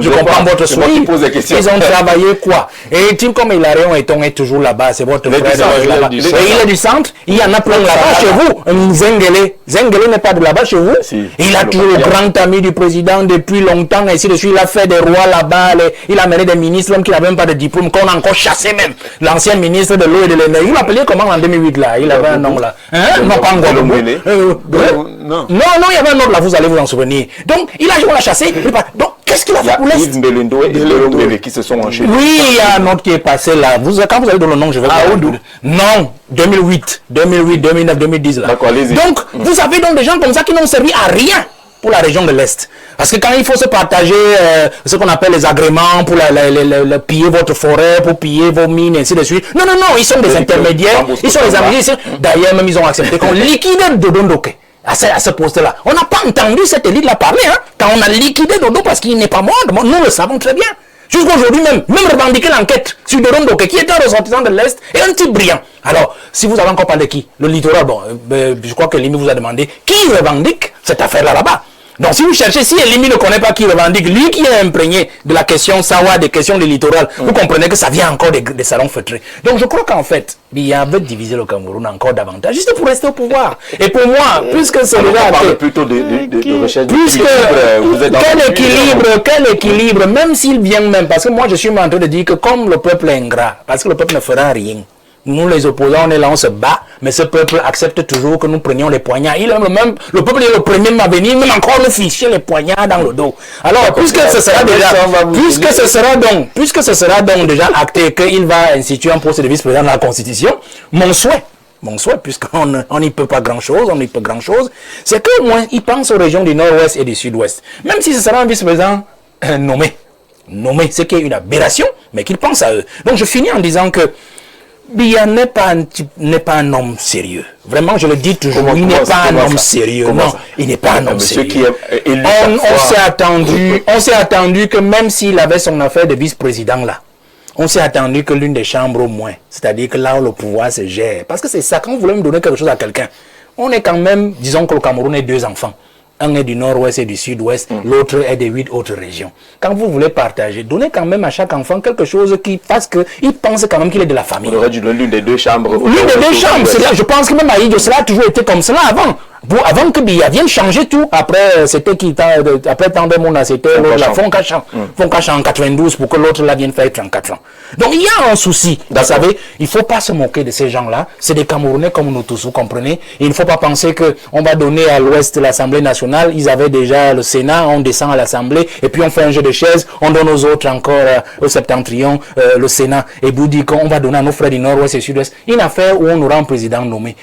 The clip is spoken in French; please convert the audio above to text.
je comprends votre souhait. Ils ont travaillé quoi? Et type comme Hilarion est toujours là-bas, c'est votre frère là-bas. Et il est du centre, il y en a plein là-bas chez vous. Zengele n'est pas de là-bas chez vous. Il a toujours le grand ami du président depuis longtemps, ainsi de suite. Il a fait des rois là-bas, il a mené des ministres, même qui n'avaient même pas de diplôme, qu'on a encore chassé même. L'ancien ministre de l'eau et de l'énergie. Vous l'appeliez comment en 2008 là? Il avait un nom là. Hein? Non, pas encore. Non, il y avait un autre là, vous allez vous en souvenir. Donc, on l'a chassé. Donc, qu'est-ce qu'il a fait pour l'Est? Yves Mbelundo et Mbelundo qui se sont enchaînés. Oui, il y a un autre qui est passé là. Quand vous allez dans le nom, je vais vous non, 2008, 2009, 2010 là. Donc, vous avez donc des gens comme ça qui n'ont servi à rien pour la région de l'Est. Parce que quand il faut se partager ce qu'on appelle les agréments pour piller votre forêt, pour piller vos mines, ainsi de suite. Non, ils sont des intermédiaires. Ils sont des intermédiaires. D'ailleurs, même ils ont accepté qu'on liquide Dodo Ndoké à ce poste-là. On n'a pas entendu cette élite-là parler, hein, quand on a liquidé Dodo parce qu'il n'est pas mort. Nous le savons très bien. Jusqu'aujourd'hui même revendiquer l'enquête sur Dodo Ndoké, qui est un ressortissant de l'Est et un type brillant. Alors, si vous avez encore parlé de qui? Le littoral, je crois que Limi vous a demandé qui revendique cette affaire-là là-bas. Donc si vous cherchez, si Elimi ne connaît pas qui revendique, lui qui est imprégné de la question Sawa, des questions du littoral, vous comprenez que ça vient encore des salons feutrés. Donc je crois qu'en fait, il y avait divisé le Cameroun encore davantage, juste pour rester au pouvoir. Et pour moi, puisque c'est déjà... On parle plutôt de recherche puisque quel équilibre, même s'il vient même, parce que moi je suis en train de dire que comme le peuple est ingrat, parce que le peuple ne fera rien. Nous les opposants, on est là, on se bat, mais ce peuple accepte toujours que nous prenions les poignards. Le peuple est le premier à venir, même encore nous ficher les poignards dans le dos. Alors, puisque ce sera donc déjà acté qu'il va instituer un poste de vice-président dans la Constitution, mon souhait, puisqu'on n'y peut pas grand-chose, c'est que moi, il pense aux régions du Nord-Ouest et du Sud-Ouest. Même si ce sera un vice-président nommé, ce qui est une aberration, mais qu'il pense à eux. Donc, je finis en disant que Biya n'est pas un homme sérieux. Vraiment, je le dis toujours, il n'est pas un homme sérieux. Non, il n'est pas un homme sérieux. On s'est attendu que même s'il avait son affaire de vice-président là, on s'est attendu que l'une des chambres au moins, c'est-à-dire que là où le pouvoir se gère. Parce que c'est ça, quand vous voulez me donner quelque chose à quelqu'un, on est quand même, disons que le Cameroun est 2 enfants. Un est du nord-ouest et du sud-ouest, l'autre est des 8 autres régions. Quand vous voulez partager, donnez quand même à chaque enfant quelque chose qui fasse qu'il pense quand même qu'il est de la famille. On aurait dû donner l'une des 2 chambres. L'une des 2 chambres, c'est là, je pense que même à Idio, cela a toujours été comme cela avant. Avant que Biya vienne changer tout, après c'était après tant de monde, c'était la Foncachan en 92 pour que l'autre là vienne faire 34 ans. Donc il y a un souci, vous savez, il ne faut pas se moquer de ces gens-là, c'est des Camerounais comme nous tous, vous comprenez, et il ne faut pas penser qu'on va donner à l'ouest l'Assemblée nationale, ils avaient déjà le Sénat, on descend à l'Assemblée, et puis on fait un jeu de chaises, on donne aux autres encore au septentrion le Sénat, et vous dit qu'on va donner à nos frères du nord-ouest et du sud-ouest une affaire où on aura un président nommé.